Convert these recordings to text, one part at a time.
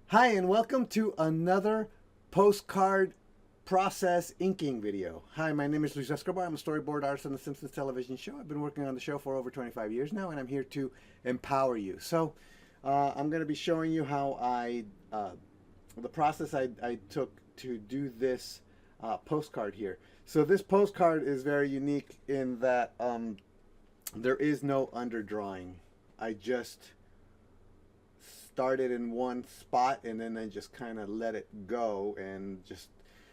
Hi, and welcome to another postcard process inking video. Hi, my name is Luis Escobar. I'm a storyboard artist on the Simpsons television show. I've been working on the show for over 25 years now, and I'm here to empower you. I'm going to be showing you how the process I took to do this postcard here. So this postcard is very unique in that there is no underdrawing. I just started in one spot and then I just kind of let it go and just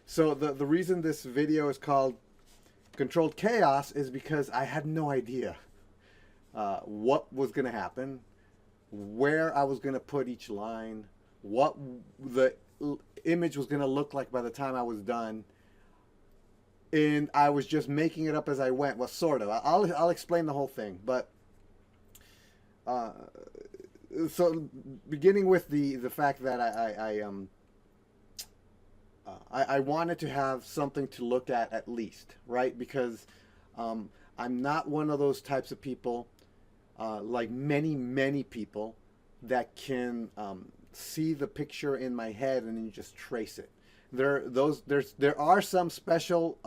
so the reason this video is called Controlled Chaos is because I had no idea what was going to happen, where I was going to put each line, what the image was going to look like by the time I was done, and I was just making it up as I went. Well, sort of. I'll explain the whole thing, but uh, so beginning with the fact that I wanted to have something to look at least, right? Because I'm not one of those types of people, like many people, that can see the picture in my head and then you just trace it. There are some special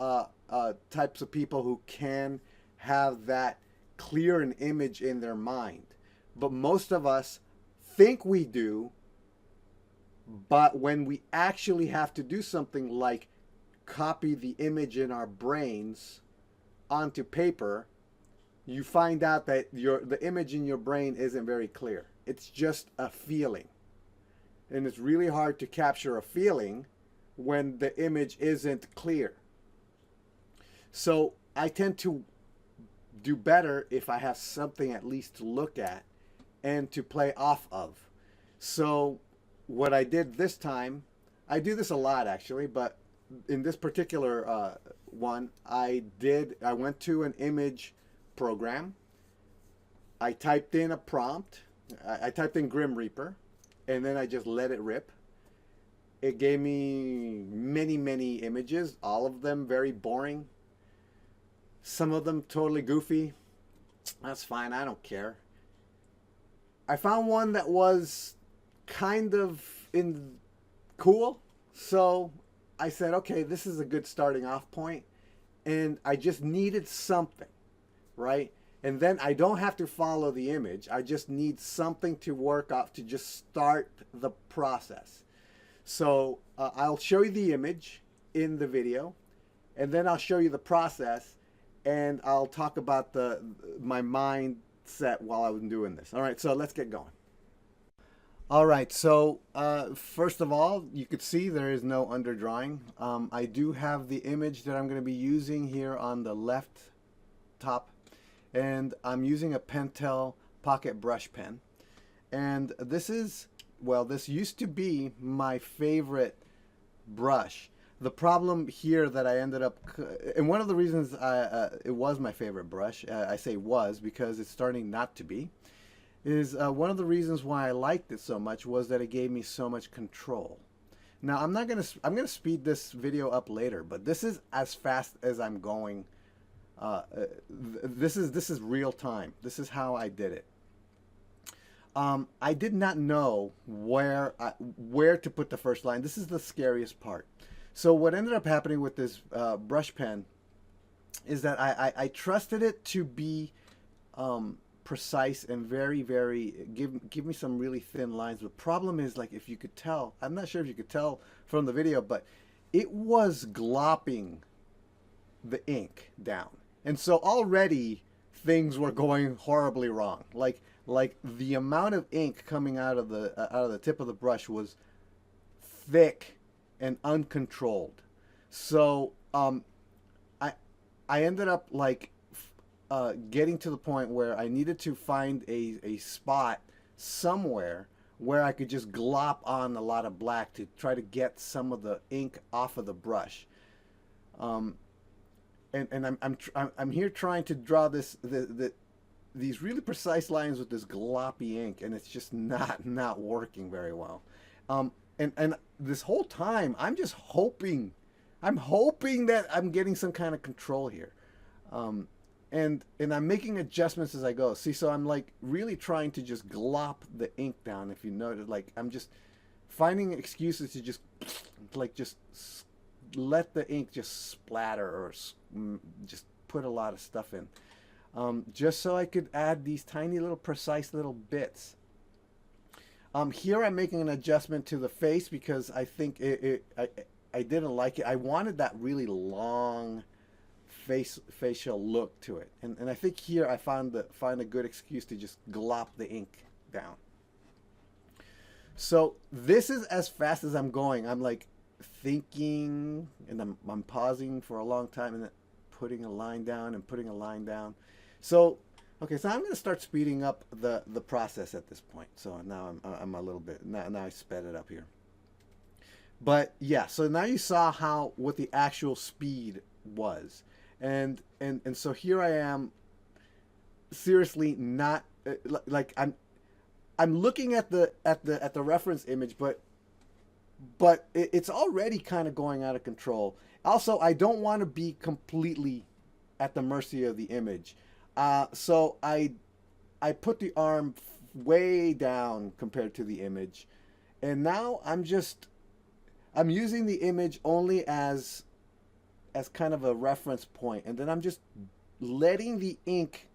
types of people who can have that clear an image in their mind, but most of us think we do. But when we actually have to do something like copy the image in our brains onto paper, you find out that the image in your brain isn't very clear. It's just a feeling. And it's really hard to capture a feeling when the image isn't clear. So I tend to do better if I have something at least to look at and to play off of. So what I did this time, I do this a lot actually, but in this particular one, I went to an image program. I typed in a prompt. I typed in Grim Reaper, and then I just let it rip. It gave me many images, all of them very boring. Some of them totally goofy. That's fine, I don't care. I found one that was kind of in cool. So I said, okay, this is a good starting off point, and I just needed something, right? And then I don't have to follow the image. I just need something to work off to just start the process. So I'll show you the image in the video, and then I'll show you the process, and I'll talk about my mindset while I was doing this. All right, so let's get going. All right, so first of all, you could see there is no underdrawing. I do have the image that I'm going to be using here on the left top, and I'm using a Pentel pocket brush pen. And this is, well, this used to be my favorite brush. The problem here that I ended up, and one of the reasons it was my favorite brush, I say was because it's starting not to be, is one of the reasons why I liked it so much was that it gave me so much control. Now I'm gonna speed this video up later, but this is as fast as I'm going. This is real time. This is how I did it. I did not know where to put the first line. This is the scariest part. So what ended up happening with this brush pen is that I trusted it to be precise and very give me some really thin lines. The problem is, like, if you could tell, I'm not sure if you could tell from the video, but it was glopping the ink down, and so already things were going horribly wrong. Like the amount of ink coming out of the tip of the brush was thick and uncontrolled. So I I ended up like getting to the point where I needed to find a spot somewhere where I could just glop on a lot of black to try to get some of the ink off of the brush. Um, and I'm here trying to draw these really precise lines with this gloppy ink, and it's just not working very well. And this whole time I'm just hoping, I'm hoping that I'm getting some kind of control here. Um, and I'm making adjustments as I go. See, so I'm like really trying to just glop the ink down. If you notice, like I'm just finding excuses to just like just let the ink just splatter or just put a lot of stuff in, just so I could add these tiny little precise little bits. Here I'm making an adjustment to the face because I think I didn't like it. I wanted that really long facial look to it, and I think here I find a good excuse to just glop the ink down. So this is as fast as I'm going. I'm like thinking, and I'm pausing for a long time, and then putting a line down and putting a line down. So okay, so I'm going to start speeding up the process at this point. So now I'm a little bit now I sped it up here. But yeah, so now you saw how what the actual speed was, and so here I am, seriously not like I'm looking at the reference image, but it's already kind of going out of control. Also, I don't want to be completely at the mercy of the image, so I put the arm way down compared to the image, and now I'm using the image only as kind of a reference point, and then I'm just letting the ink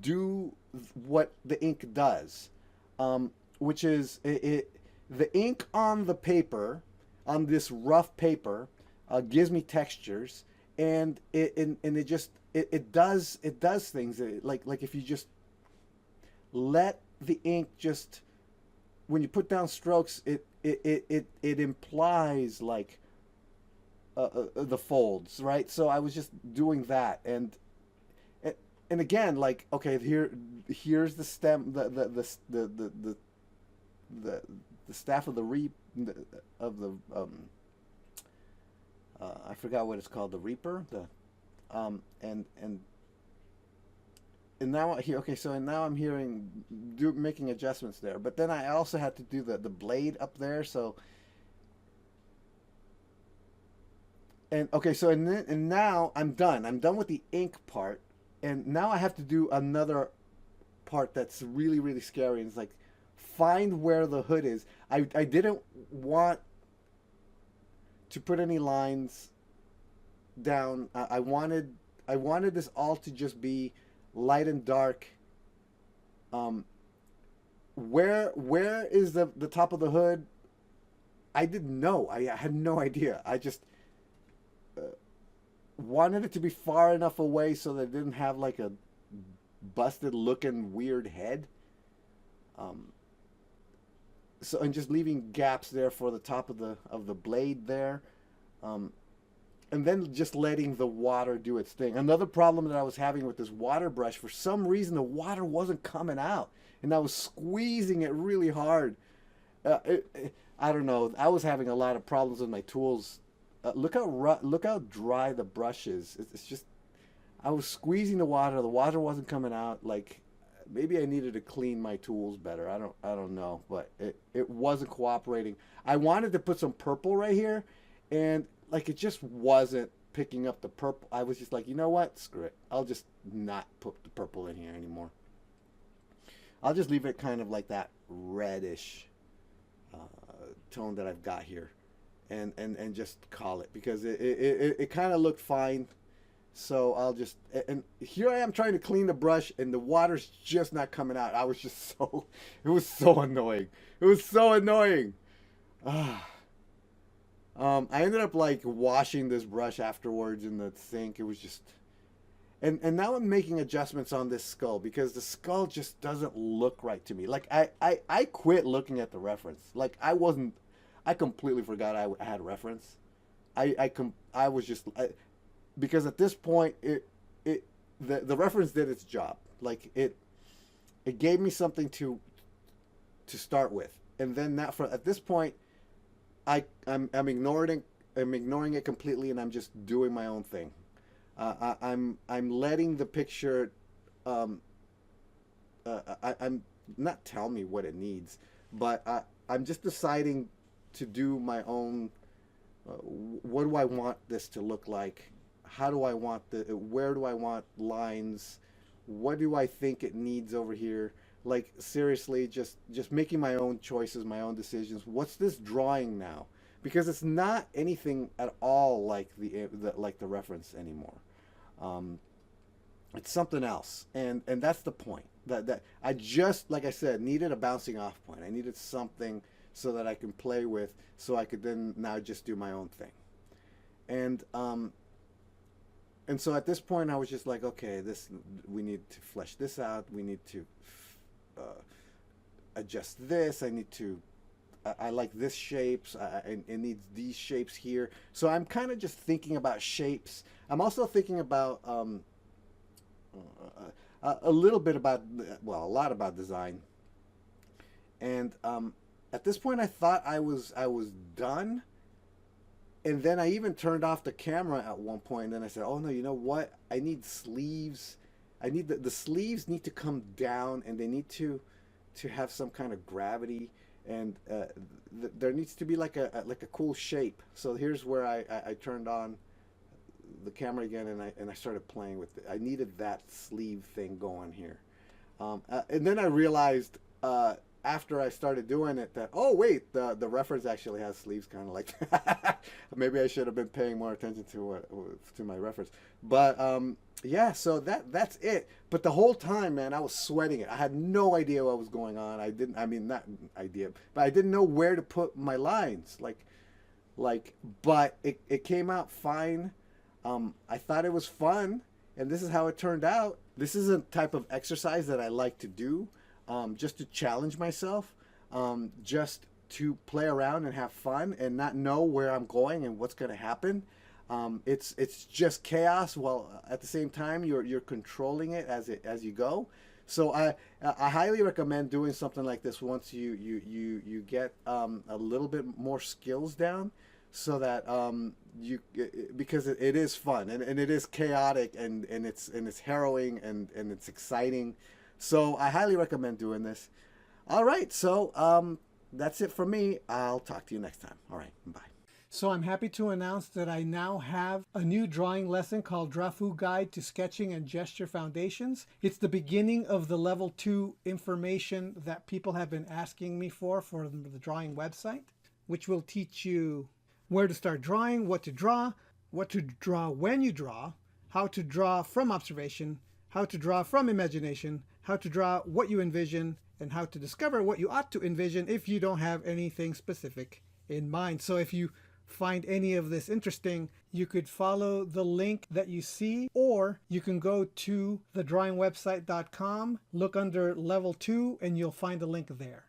do what the ink does, which is the ink on the paper, on this rough paper, gives me textures, and it just it does things like if you just let the ink just, when you put down strokes, it implies like the folds, right? So I was just doing that, and again, like, okay, here's the stem, the staff of the of the I forgot what it's called, the reaper, and now here, okay, so and now I'm making adjustments there, but then I also had to do the blade up there, so. And okay, so and now I'm done. I'm done with the ink part, and now I have to do another part that's really really scary. And it's like find where the hood is. I didn't want to put any lines down. I wanted this all to just be light and dark. Where is the top of the hood? I didn't know. I had no idea. I just wanted it to be far enough away so that it didn't have like a busted looking weird head. So, and just leaving gaps there for the top of the blade there, and then just letting the water do its thing. Another problem that I was having with this water brush, for some reason the water wasn't coming out, and I was squeezing it really hard. I don't know. I was having a lot of problems with my tools. Look how dry the brush is. It's just, I was squeezing the water. The water wasn't coming out. Like, maybe I needed to clean my tools better. I don't know, but it wasn't cooperating. I wanted to put some purple right here, and like it just wasn't picking up the purple. I was just like, you know what? Screw it. I'll just not put the purple in here anymore. I'll just leave it kind of like that reddish tone that I've got here. And just call it, because it kind of looked fine. So I'll just, and here I am trying to clean the brush, and the water's just not coming out. I was just so, it was so annoying. It was so annoying. I ended up like washing this brush afterwards in the sink. It was just, and now I'm making adjustments on this skull, because the skull just doesn't look right to me. Like I quit looking at the reference. Like I completely forgot I had reference. I was just because at this point the reference did its job. Like it gave me something to start with, and then that at this point I'm ignoring it completely, and I'm just doing my own thing. I'm letting the picture. I'm not tell me what it needs, but I'm just deciding to do my own. What do I want this to look like? How do I want where do I want lines? What do I think it needs over here? like seriously, just making my own choices, my own decisions. What's this drawing now? Because it's not anything at all like the reference anymore. Um, it's something else, and that's the point. That I just, like I said, needed a bouncing off point. I needed something so that I can play with, so I could then now just do my own thing. And and so at this point, I was just like, okay, this, we need to flesh this out. We need to uh, adjust this. I need to. I like this shapes. It needs these shapes here. So I'm kind of just thinking about shapes. I'm also thinking about a little bit about, well, a lot about design. And at this point, I thought I was done. And then I even turned off the camera at one point. And then I said, "Oh no, you know what? I need sleeves. I need the sleeves need to come down, and they need to have some kind of gravity, and there needs to be like a cool shape." So here's where I turned on the camera again, and I started playing with it. I needed that sleeve thing going here, and then I realized after I started doing it that, oh wait, the reference actually has sleeves kind of like that. Maybe I should have been paying more attention to my reference. But yeah, so that's it. But the whole time, man, I was sweating it. I had no idea what was going on. I mean, not idea, but I didn't know where to put my lines. But it came out fine. I thought it was fun, and this is how it turned out. This is a type of exercise that I like to do, just to challenge myself, just to play around and have fun and not know where I'm going and what's going to happen. It's just chaos, while at the same time you're controlling it as you go. So I highly recommend doing something like this once you get a little bit more skills down, so that because it is fun, and it is chaotic, and it's harrowing, and it's exciting. So I highly recommend doing this. All right, so that's it for me. I'll talk to you next time. All right, bye. So I'm happy to announce that I now have a new drawing lesson called Drafu Guide to Sketching and Gesture Foundations. It's the beginning of the level 2 information that people have been asking me for the drawing website, which will teach you where to start drawing, what to draw when you draw, how to draw from observation, how to draw from imagination, how to draw what you envision, and how to discover what you ought to envision if you don't have anything specific in mind. So if you find any of this interesting, you could follow the link that you see, or you can go to thedrawingwebsite.com, look under level 2, and you'll find a link there.